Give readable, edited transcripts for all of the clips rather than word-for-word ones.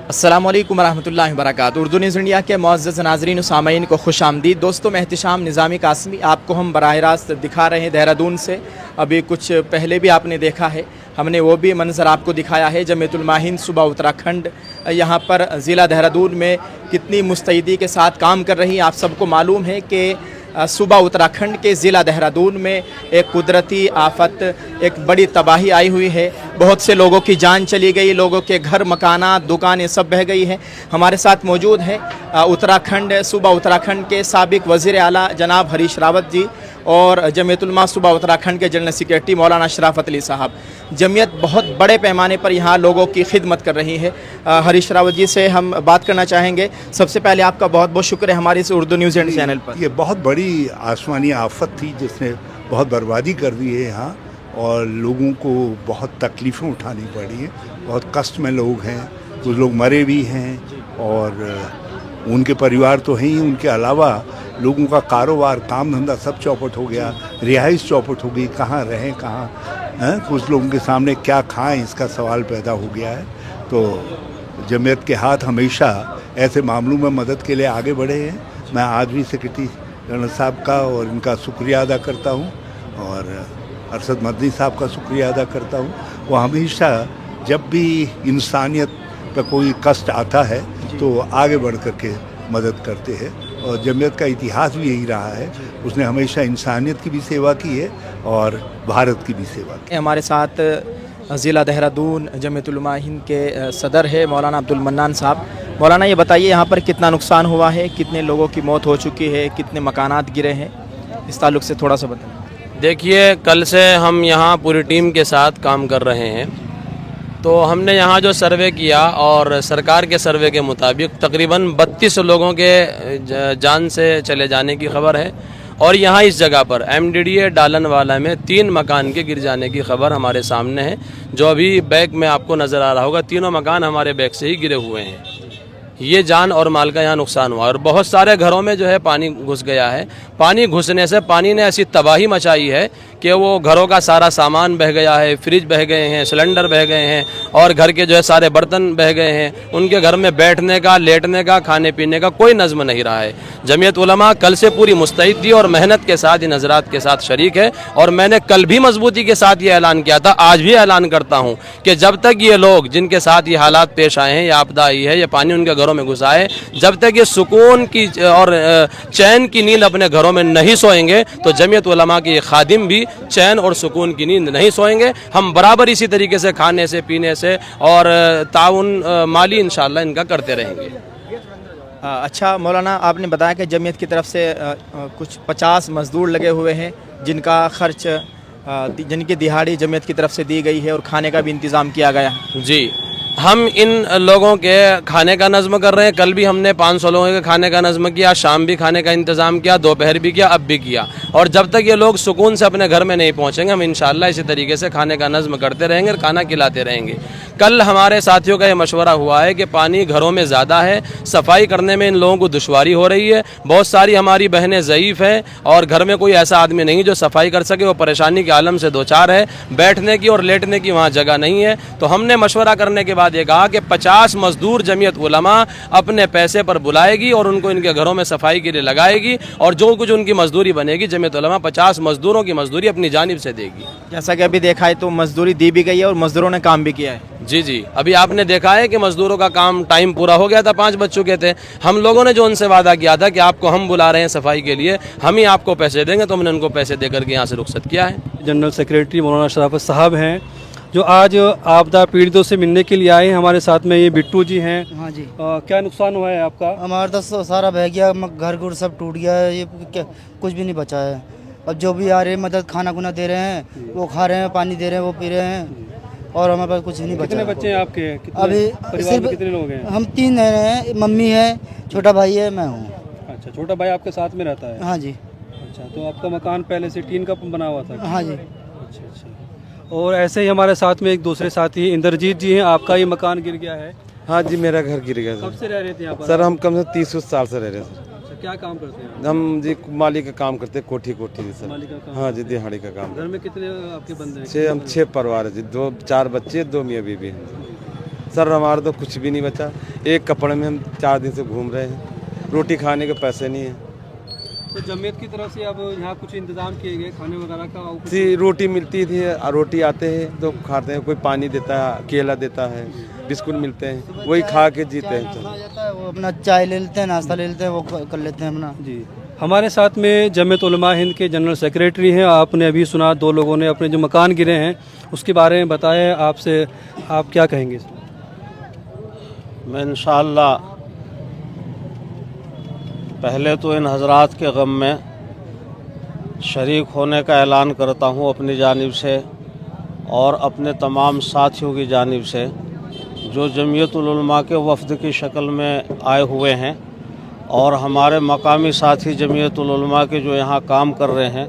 अस्सलाम वालेकुम रहमतुल्लाहि व बरकातुहू। उर्दू न्यूज़ इंडिया के मुअज़्ज़ज़ नाज़रीन व सामईन को खुश आमदीद। दोस्तों, मैं एहतिशाम निज़ामी कासमी आपको हम बराह रास्त दिखा रहे हैं देहरादून से। अभी कुछ पहले भी आपने देखा है, हमने वो भी मंज़र आपको दिखाया है। जमीयतुल माहिन सूबा उत्तराखंड यहाँ पर ज़िला देहरादून में कितनी मुस्तैदी के साथ काम कर रही है। आप सबको मालूम है कि सूबा उत्तराखंड के ज़िला देहरादून में एक कुदरती आफत, एक बड़ी तबाही आई हुई है। बहुत से लोगों की जान चली गई, लोगों के घर मकानात दुकानें सब बह गई हैं। हमारे साथ मौजूद है सूबा उत्तराखंड के साबिक वज़ीर आला जनाब हरीश रावत जी और जमीयतुल उलमा सूबा उत्तराखंड के जनरल सेक्रेटरी मौलाना शराफत अली साहब। जमीयत बहुत बड़े पैमाने पर यहाँ लोगों की खिदमत कर रही है। हरीश रावत जी से हम बात करना चाहेंगे। सबसे पहले आपका बहुत बहुत शुक्र है हमारे इस उर्दू न्यूज़ एंड चैनल पर। ये बहुत बड़ी आसमानी आफत थी जिसने बहुत बर्बादी कर दी है यहाँ, और लोगों को बहुत तकलीफ़ें उठानी पड़ी हैं। बहुत कष्ट में लोग हैं, कुछ लोग मरे भी हैं और उनके परिवार तो हैं ही, उनके अलावा लोगों का कारोबार, काम धंधा सब चौपट हो गया, रिहाइश चौपट हो गई, कहाँ रहें कहाँ, कुछ लोगों के सामने क्या खाएं इसका सवाल पैदा हो गया है। तो जमीयत के हाथ हमेशा ऐसे मामलों में मदद के लिए आगे बढ़े हैं। मैं आज भी सेक्रेटरी जनरल साहब का और इनका शुक्रिया अदा करता हूँ, और अरशद मदनी साहब का शुक्रिया अदा करता हूँ। वो हमेशा जब भी इंसानियत पर कोई कष्ट आता है तो आगे बढ़ कर के मदद करते हैं, और जमीयत का इतिहास भी यही रहा है। उसने हमेशा इंसानियत की भी सेवा की है और भारत की भी सेवा की। हमारे साथ ज़िला देहरादून जमीयतुल उलमा हिंद के सदर है मौलाना अब्दुल मन्नान साहब। मौलाना, ये बताइए यहाँ पर कितना नुकसान हुआ है, कितने लोगों की मौत हो चुकी है, कितने मकानात गिरे हैं, इस ताल्लुक़ से थोड़ा सा बताएं। देखिए, कल से हम यहाँ पूरी टीम के साथ काम कर रहे हैं। तो हमने यहाँ जो सर्वे किया, और सरकार के सर्वे के मुताबिक तकरीबन 32 लोगों के जान से चले जाने की खबर है। और यहाँ इस जगह पर MDDA डालन वाला में 3 मकान के गिर जाने की खबर हमारे सामने है, जो अभी बैग में आपको नज़र आ रहा होगा। तीनों मकान हमारे बैग से ही गिरे हुए हैं। ये जान और माल का यहाँ नुकसान हुआ, और बहुत सारे घरों में जो है पानी घुस गया है। पानी घुसने से पानी ने ऐसी तबाही मचाई है कि वो घरों का सारा सामान बह गया है, फ्रिज बह गए हैं, सिलेंडर बह गए हैं, और घर के जो है सारे बर्तन बह गए हैं। उनके घर में बैठने का, लेटने का, खाने पीने का कोई नज़्म नहीं रहा है। जमीयत उलमा कल से पूरी मुस्तैद थी और मेहनत के साथ इन हज़रात के साथ शरीक है। और मैंने कल भी मजबूती के साथ ये ऐलान किया था, आज भी ऐलान करता हूँ कि जब तक ये लोग जिनके साथ ये हालात पेश आए हैं, या आपदा आई है, या पानी उनके घरों में घुसा है, जब तक ये सुकून की और चैन की नींद अपने घरों में नहीं सोएंगे, तो जमीयत उलमा के खादिम भी चैन और सुकून की नींद नहीं सोएंगे। हम बराबर इसी तरीके से खाने से, पीने से और ताउन माली इंशाअल्लाह इनका करते रहेंगे। अच्छा मौलाना, आपने बताया कि जमीयत की तरफ से कुछ 50 मज़दूर लगे हुए हैं जिनका खर्च, जिनकी दिहाड़ी जमीयत की तरफ से दी गई है और खाने का भी इंतज़ाम किया गया। जी, हम इन लोगों के खाने का नज़्म कर रहे हैं। कल भी हमने 500 लोगों के खाने का नज़्म किया, शाम भी खाने का इंतज़ाम किया, दोपहर भी किया, अब भी किया। और जब तक ये लोग सुकून से अपने घर में नहीं पहुंचेंगे, हम इंशाअल्लाह इसी तरीके से खाने का नज़्म करते रहेंगे और खाना खिलाते रहेंगे। कल हमारे साथियों का ये मशवरा हुआ है कि पानी घरों में ज़्यादा है, सफाई करने में इन लोगों को दुश्वारी हो रही है। बहुत सारी हमारी बहनें ज़ईफ़ हैं और घर में कोई ऐसा आदमी नहीं जो सफाई कर सके, वो परेशानी के आलम से दो चार है। बैठने की और लेटने की वहाँ जगह नहीं है। तो हमने मशवरा करने के बाद ये कहा कि 50 मज़दूर जमीयत उलमा अपने पैसे पर बुलाएगी और उनको इनके घरों में सफाई के लिए लगाएगी, और जो कुछ उनकी मजदूरी बनेगी जमीयत उलमा 50 मज़दूरों की मजदूरी अपनी जानिब से देगी। जैसा कि अभी देखा है तो मजदूरी दी भी गई है और मजदूरों ने काम भी किया है। जी जी, अभी आपने देखा है कि मजदूरों का काम टाइम पूरा हो गया था, 5 बज चुके थे। हम लोगों ने जो उनसे वादा किया था कि आपको हम बुला रहे हैं सफाई के लिए, हम ही आपको पैसे देंगे, तो हमने उनको पैसे दे करके यहाँ से रुखसत किया है। जनरल सेक्रेटरी मौलाना शराफत साहब हैं जो आज आपदा पीड़ितों से मिलने के लिए आए हैं। हमारे साथ में ये बिट्टू जी हैं। हाँ जी। क्या नुकसान हुआ है आपका? हमारा तो सारा बह गया, घर गुर सब टूट गया है, ये क्या कुछ भी नहीं बचा है। अब जो भी आ रहे हैं मदद, खाना खुना दे रहे हैं, वो खा रहे हैं, पानी दे रहे हैं, वो पी रहे हैं, और हमारे पास कुछ नहीं बचा। कितने बच्चे हैं आपके? अभी परिवार में कितने लोग हैं? हम 3 हैं, मम्मी है, छोटा भाई है, मैं हूँ। अच्छा, छोटा भाई आपके साथ में रहता है? हाँ जी। अच्छा, तो आपका मकान पहले से टीन का बना हुआ था? हाँ जी। अच्छा अच्छा। और ऐसे ही हमारे साथ में एक दूसरे साथी इंद्रजीत जी हैं। आपका ये मकान गिर गया है? हाँ जी, मेरा घर गिर गया। कब से रह रहे थे यहाँ पर? सर हम कम से कम 30 साल से रह रहे हैं सर। अच्छा, क्या काम करते हैं? हम जी माली का काम करते हैं, कोठी जी सर। माली का काम? हाँ जी, दिहाड़ी का काम। घर में कितने आपके बंदे हैं? हम 6 परिवार है जी, 2-4 बच्चे, 2 मियाँ बीवी हैं। सर हमारा तो कुछ भी नहीं बचा, एक कपड़े में हम 4 दिन से घूम रहे हैं, रोटी खाने के पैसे नहीं हैं। तो जमीयत की तरफ से अब यहाँ कुछ इंतजाम किए गए खाने वगैरह का और कुछ? जी रोटी मिलती थी, रोटी आते हैं तो खाते हैं, कोई पानी देता है, केला देता है, बिस्कुट मिलते हैं, वही खा के जीते हैं। नाश्ता जाता है, वो अपना चाय ले लेते हैं, नाश्ता ले लेते हैं, वो कर लेते हैं अपना। जी हमारे साथ में जमीयत उलमा हिंद के जनरल सेक्रेटरी हैं। आपने अभी सुना 2 लोगों ने अपने जो मकान गिरे हैं उसके बारे में बताया, आपसे आप क्या कहेंगे? मैं इंशाअल्लाह पहले तो इन हजरात के गम में शरीक होने का ऐलान करता हूँ अपनी जानिब से और अपने तमाम साथियों की जानिब से जो जमीयतुल उलमा के वफ़द की शक्ल में आए हुए हैं और हमारे मकामी साथी जमीयतुल उलमा के जो यहाँ काम कर रहे हैं,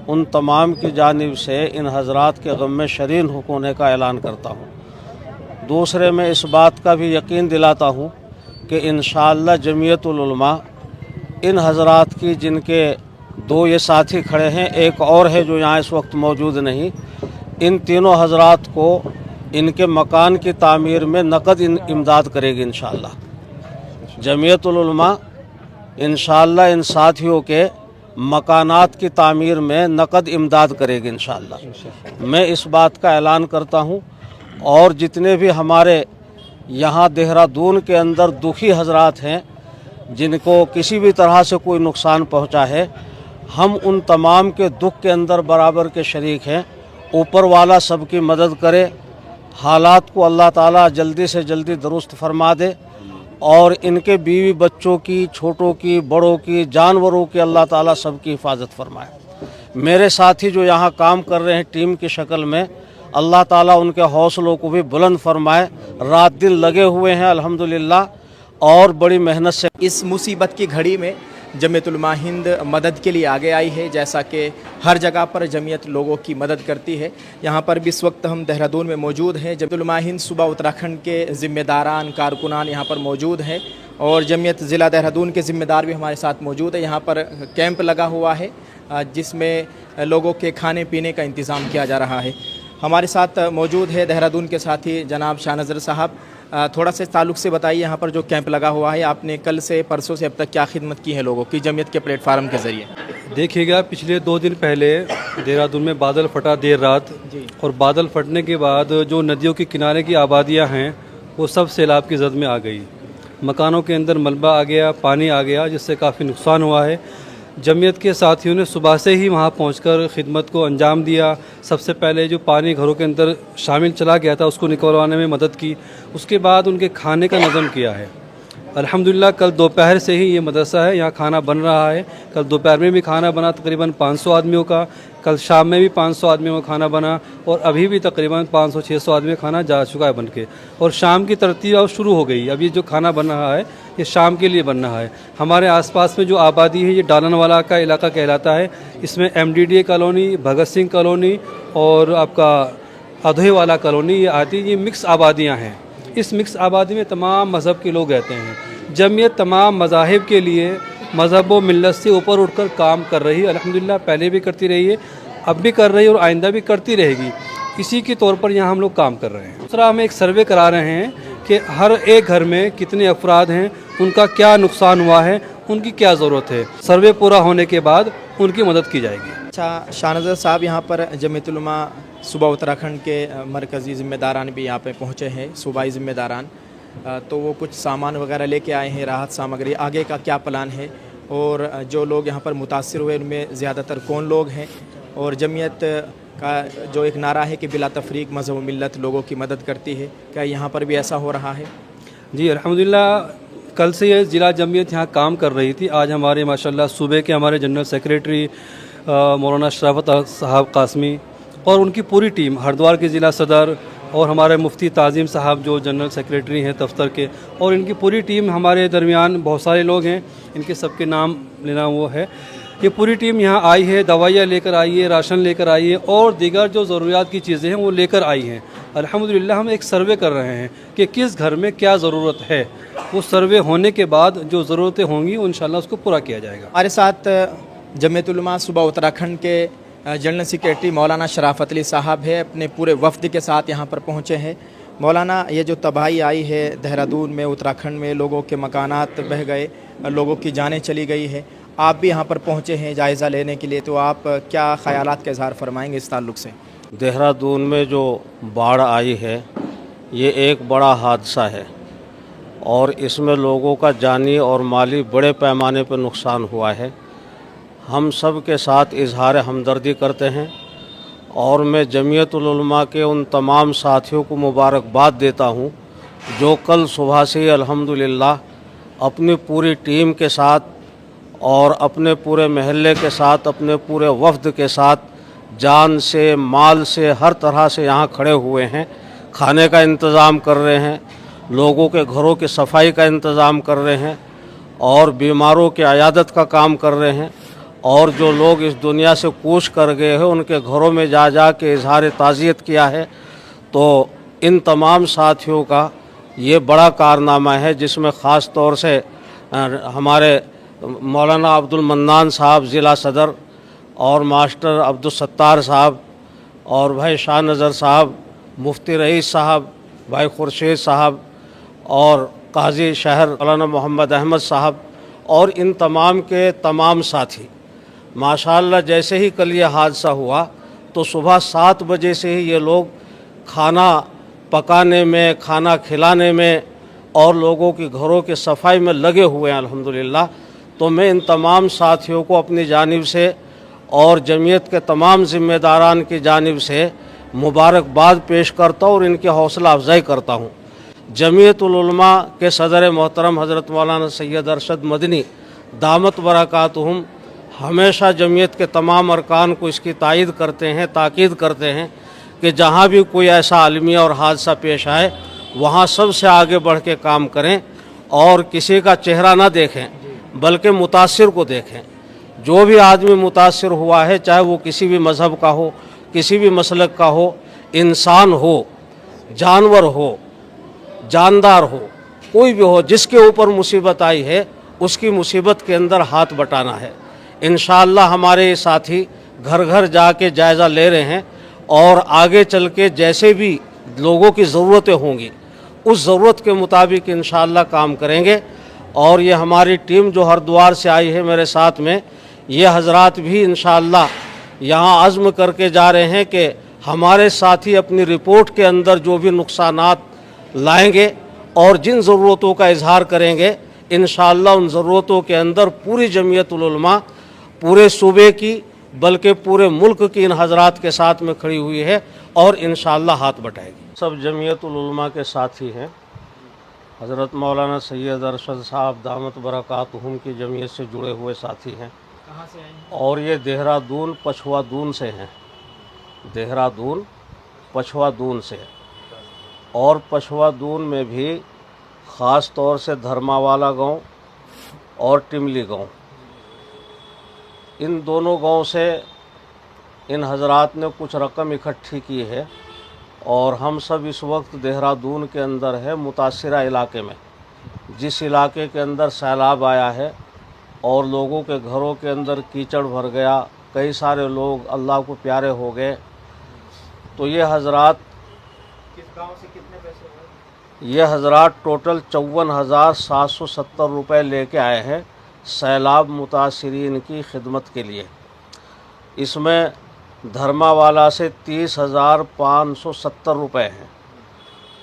उन तमाम की जानिब से इन हजरात के गम में शरीक होने का ऐलान करता हूँ। दूसरे में इस बात का भी यकीन दिलाता हूँ कि इंशाअल्लाह जमीयतुल उलमा इन हजरात की, जिनके 2 ये साथी खड़े हैं, एक और है जो यहाँ इस वक्त मौजूद नहीं, इन तीनों हजरात को इनके मकान की तामीर में नकद इमदाद करेगी इंशाअल्लाह। जमीयतुल उलमा इंशाअल्लाह इन साथियों के मकानात की तामीर में नकद इमदाद करेगी इंशाअल्लाह। मैं इस बात का ऐलान करता हूँ और जितने भी हमारे यहाँ देहरादून के अंदर दुखी हजरात हैं जिनको किसी भी तरह से कोई नुकसान पहुँचा है, हम उन तमाम के दुख के अंदर बराबर के शरीक हैं। ऊपर वाला सबकी मदद करे, हालात को अल्लाह ताला जल्दी से जल्दी दुरुस्त फरमा दे और इनके बीवी बच्चों की, छोटों की, बड़ों की, जानवरों की अल्लाह ताला सबकी हिफाजत फरमाए। मेरे साथी जो यहाँ काम कर रहे हैं टीम की शक्ल में, अल्लाह ताला उनके हौसलों को भी बुलंद फरमाए। रात दिन लगे हुए हैं अल्हम्दुलिल्लाह और बड़ी मेहनत से। इस मुसीबत की घड़ी में जमीयत उलमा हिंद मदद के लिए आगे आई है, जैसा कि हर जगह पर जमीयत लोगों की मदद करती है। यहाँ पर भी इस वक्त हम देहरादून में मौजूद हैं। जमीयत उलमा हिंद सूबा उत्तराखंड के ज़िम्मेदारान, कारकुनान यहाँ पर मौजूद हैं और जमीयत ज़िला देहरादून के ज़िम्मेदार भी हमारे साथ मौजूद है। यहाँ पर कैंप लगा हुआ है जिसमें लोगों के खाने पीने का इंतज़ाम किया जा रहा है। हमारे साथ मौजूद है देहरादून के साथी जनाब शाहनज़र साहब। थोड़ा से ताल्लुक़ से बताइए, यहाँ पर जो कैंप लगा हुआ है, आपने कल से परसों से अब तक क्या खिदमत की है लोगों की जमीयत के प्लेटफार्म के ज़रिए? देखिएगा, पिछले 2 दिन पहले देहरादून में बादल फटा देर रात, और बादल फटने के बाद जो नदियों के किनारे की आबादियाँ हैं वो सब सैलाब की जद में आ गई। मकानों के अंदर मलबा आ गया, पानी आ गया, जिससे काफ़ी नुकसान हुआ है। जमीयत के साथियों ने सुबह से ही वहाँ पहुंचकर खिदमत को अंजाम दिया। सबसे पहले जो पानी घरों के अंदर शामिल चला गया था उसको निकलवाने में मदद की, उसके बाद उनके खाने का नज़म किया है। अल्हम्दुलिल्लाह कल दोपहर से ही ये मदरसा है, यहाँ खाना बन रहा है। कल दोपहर में भी खाना बना तकरीबन 500 आदमियों का, कल शाम में भी 500 आदमियों का खाना बना और अभी भी तकरीबन 500-600 आदमी का खाना जा चुका है बन के, और शाम की तरतीब अब शुरू हो गई। अभी जो खाना बन रहा है ये शाम के लिए बन रहा है। हमारे आसपास में जो आबादी है ये डालनवाला का इलाका कहलाता है। इसमें MDDA colony, Bhagat Singh colony और आपका अधोई वाला कॉलोनी ये आती, ये मिक्स आबादियाँ हैं। इस मिक्स आबादी में तमाम मज़हब के लोग रहते हैं। जमीयत तमाम मज़ाहिब के लिए मज़हब व मिल्लत से ऊपर उठकर काम कर रही है। अल्हम्दुलिल्लाह पहले भी करती रही है, अब भी कर रही है और आइंदा भी करती रहेगी। इसी के तौर पर यहाँ हम लोग काम कर रहे हैं। दूसरा, हम एक सर्वे करा रहे हैं कि हर एक घर में कितने अफराद हैं, उनका क्या नुकसान हुआ है, उनकी क्या ज़रूरत है। सर्वे पूरा होने के बाद उनकी मदद की जाएगी। अच्छा शाहनज़र साहब, यहाँ पर जमीयत उलमा सूबा उत्तराखंड के मरकज़ी ज़िम्मेदारान भी यहाँ पे पहुँचे हैं, सूबाई ज़िम्मेदारान, तो वो कुछ सामान वगैरह लेके आए हैं, राहत सामग्री। आगे का क्या प्लान है और जो लोग यहाँ पर मुतासिर हुए उनमें ज़्यादातर कौन लोग हैं, और जमीयत का जो एक नारा है कि बिला तफरीक मज़हब व मिल्लत लोगों की मदद करती है, क्या यहाँ पर भी ऐसा हो रहा है? जी अल्हम्दुलिल्लाह, कल से ये ज़िला जमीयत यहाँ काम कर रही थी। आज हमारे माशाल्लाह सूबे के हमारे जनरल सेक्रेटरी मौलाना शराफत साहब कासमी और उनकी पूरी टीम, हरिद्वार के ज़िला सदर और हमारे मुफ्ती ताज़ीम साहब जो जनरल सेक्रेटरी हैं दफ्तर के, और इनकी पूरी टीम, हमारे दरमियान बहुत सारे लोग हैं, इनके सबके नाम लेना वो है। ये पूरी टीम यहाँ आई है, दवाइयाँ लेकर आई है, राशन लेकर आई है और दीगर जो ज़रूरियात की चीज़ें हैं वो लेकर आई हैं। अल्हम्दुलिल्लाह हम एक सर्वे कर रहे हैं कि किस घर में क्या ज़रूरत है। वो सर्वे होने के बाद जो ज़रूरतें होंगी इंशाअल्लाह उसको पूरा किया जाएगा। हमारे साथ जमीयत उलमा सूबा उत्तराखंड के जनरल सेक्रेटरी मौलाना शराफत अली साहब है, अपने पूरे वफ़द के साथ यहाँ पर पहुँचे हैं मौलाना, ये जो तबाही आई है देहरादून में, उत्तराखंड में, लोगों के मकानात बह गए, लोगों की जानें चली गई है, आप भी यहाँ पर पहुँचे हैं जायज़ा लेने के लिए, तो आप क्या ख़यालात का इज़हार फरमाएंगे इस ताल्लुक़ से? देहरादून में जो बाढ़ आई है ये एक बड़ा हादसा है और इसमें लोगों का जानी और माली बड़े पैमाने पर नुकसान हुआ है। हम सब के साथ इजहार हमदर्दी करते हैं और मैं जमीयतुल उलमा के उन तमाम साथियों को मुबारकबाद देता हूँ जो कल सुबह से ही अल्हम्दुलिल्लाह अपनी पूरी टीम के साथ और अपने पूरे महल्ले के साथ, अपने पूरे वफ़द के साथ जान से, माल से, हर तरह से यहाँ खड़े हुए हैं। खाने का इंतज़ाम कर रहे हैं, लोगों के घरों की सफाई का इंतज़ाम कर रहे हैं और बीमारों की अयादत का काम कर रहे हैं और जो लोग इस दुनिया से कूच कर गए हैं उनके घरों में जा जा के इजहार ताज़ियत किया है। तो इन तमाम साथियों का ये बड़ा कारनामा है जिसमें ख़ास तौर से हमारे मौलाना अब्दुल मन्नान साहब ज़िला सदर और मास्टर अब्दुल सत्तार साहब और भाई शाह नज़र साहब, मुफ्ती रईस साहब, भाई खुर्शीद साहब और काजी शहर मौलाना मोहम्मद अहमद साहब और इन तमाम के तमाम साथी, माशाअल्लाह जैसे ही कल ये हादसा हुआ तो सुबह 7 बजे से ही ये लोग खाना पकाने में, खाना खिलाने में और लोगों की घरों की सफाई में लगे हुए हैं अल्हम्दुलिल्लाह। तो मैं इन तमाम साथियों को अपनी जानिब से और जमीयत के तमाम ज़िम्मेदारान की जानिब से मुबारकबाद पेश करता हूँ और इनकी हौसला अफजाई करता हूँ। जमीयतुल उलमा के सदर मोहतरम हज़रत मौलाना सैयद अरशद मदनी दामत बरकातुहुम हमेशा जमीयत के तमाम अरकान को इसकी तायीद करते हैं, ताकीद करते हैं कि जहाँ भी कोई ऐसा आलमिया और हादसा पेश आए वहाँ सबसे आगे बढ़ के काम करें और किसी का चेहरा ना देखें बल्कि मुतासिर को देखें। जो भी आदमी मुतासिर हुआ है, चाहे वो किसी भी मज़हब का हो, किसी भी मसलक का हो, इंसान हो, जानवर हो, जानदार हो, कोई भी हो, जिसके ऊपर मुसीबत आई है उसकी मुसीबत के अंदर हाथ बटाना है। इंशाअल्लाह हमारे ये साथी घर घर जाके जायज़ा ले रहे हैं और आगे चल के जैसे भी लोगों की ज़रूरतें होंगी उस ज़रूरत के मुताबिक इंशाअल्लाह काम करेंगे। और ये हमारी टीम जो हरिद्वार से आई है मेरे साथ में, ये हजरात भी इंशाअल्लाह यहाँ अज़्म करके जा रहे हैं कि हमारे साथी अपनी रिपोर्ट के अंदर जो भी नुकसानात लाएंगे और जिन ज़रूरतों का इजहार करेंगे इंशाअल्लाह उन ज़रूरतों के अंदर पूरी जमीयतुल उलमा पूरे सूबे की बल्कि पूरे मुल्क की इन हजरात के साथ में खड़ी हुई है और इंशाअल्लाह हाथ बटाएगी। सब जमीयतुल उलमा के साथी हैं। हज़रत मौलाना सैयद अरशद साहब दामत बरकातुहुम की जमीयत से जुड़े हुए साथी हैं। कहाँ से आए हैं? और ये देहरादून पछवादून से हैं। देहरादून पछवादून से और पछवादून में भी ख़ास तौर से धर्मावाला गांव और टिमली गांव, इन दोनों गांव से इन हजरात ने कुछ रकम इकट्ठी की है और हम सब इस वक्त देहरादून के अंदर है मुतासिरा इलाके में, जिस इलाके के अंदर सैलाब आया है और लोगों के घरों के अंदर कीचड़ भर गया, कई सारे लोग अल्लाह को प्यारे हो गए। तो ये हजरात, किस गांव से कितने पैसे हुए? ये हजरात टोटल 54,770 रुपये लेके आए हैं सैलाब मुतासिरीन की खिदमत के लिए। इसमें धर्मावाला से 30,570 रुपये हैं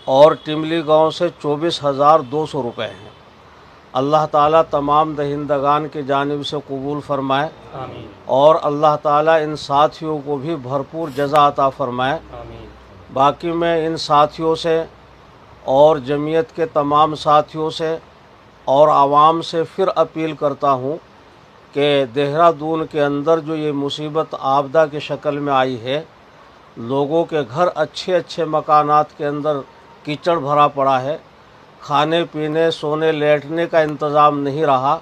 और टिमली गांव से 24,200 रुपये हैं। अल्लाह ताला तमाम दहिंदगान की जानिब से कबूल फरमाए आमीन। और अल्लाह ताला इन साथियों को भी भरपूर जज़ा अता फरमाए। आमीन। बाकी मैं इन साथियों से और जमीयत के तमाम साथियों से और आवाम से फिर अपील करता हूँ कि देहरादून के अंदर जो ये मुसीबत आपदा की शक्ल में आई है, लोगों के घर अच्छे अच्छे मकानात के अंदर कीचड़ भरा पड़ा है, खाने पीने सोने लेटने का इंतज़ाम नहीं रहा।